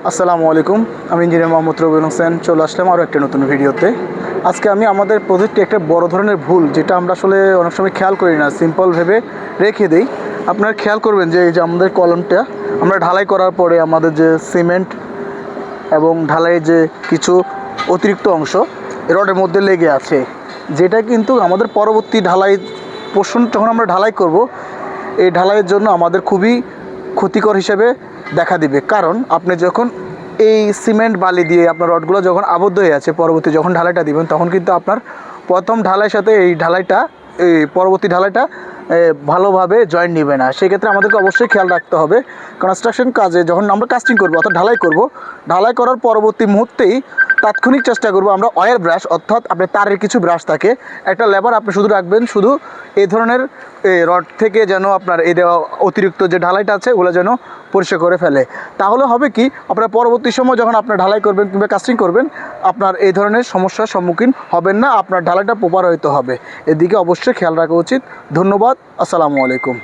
আসসালামু আলাইকুম। আমি ইঞ্জিনিয়ার মোহাম্মদ রবিউল হোসেন চলে আসলাম আরও একটা নতুন ভিডিওতে। আজকে আমি আমাদের প্রজেক্টে একটা বড় ধরনের ভুল, যেটা আমরা আসলে অনেক সময় খেয়াল করি না, সিম্পল ভেবে রেখে দিই। আপনারা খেয়াল করবেন যে এই যে আমাদের কলমটা আমরা ঢালাই করার পরে আমাদের যে সিমেন্ট এবং ঢালাইয়ের যে কিছু অতিরিক্ত অংশ রডের মধ্যে লেগে আছে, যেটা কিন্তু আমাদের পরবর্তী ঢালাই পোর্শন যখন আমরা ঢালাই করব, এই ঢালাইয়ের জন্য আমাদের খুবই ক্ষতিকর হিসেবে দেখা দিবে। কারণ আপনি যখন এই সিমেন্ট বালি দিয়ে আপনার রডগুলো যখন আবদ্ধ হয়ে আছে, পরবর্তী যখন ঢালাইটা দিবেন তখন কিন্তু আপনার প্রথম ঢালাইয়ের সাথে এই পরবর্তী ঢালাইটা ভালোভাবে জয়েন্ট নেবে না। সেক্ষেত্রে আমাদেরকে অবশ্যই খেয়াল রাখতে হবে। কনস্ট্রাকশন কাজে যখন আমরা কাস্টিং করবো অর্থাৎ ঢালাই করার পরবর্তী মুহূর্তেই তাৎক্ষণিক চেষ্টা করব আমরা ওয়্যার ব্রাশ, অর্থাৎ আপনার তারের কিছু ব্রাশ থাকে, একটা লেবার আপনি শুধু রাখবেন, শুধু এই ধরনের রড থেকে যেন আপনার এই দেওয়া অতিরিক্ত যে ঢালাইটা আছে ওগুলো যেন পরিষ্কার করে ফেলে। তাহলে হবে কি, আপনার পরবর্তী সময় যখন আপনার ঢালাই করবেন কিংবা কাস্টিং করবেন, আপনার এই ধরনের সমস্যার সম্মুখীন হবেন না, আপনার ঢালাইটা প্রপার হইতে হবে। এদিকে অবশ্যই খেয়াল রাখা উচিত। ধন্যবাদ। আসসালামু আলাইকুম।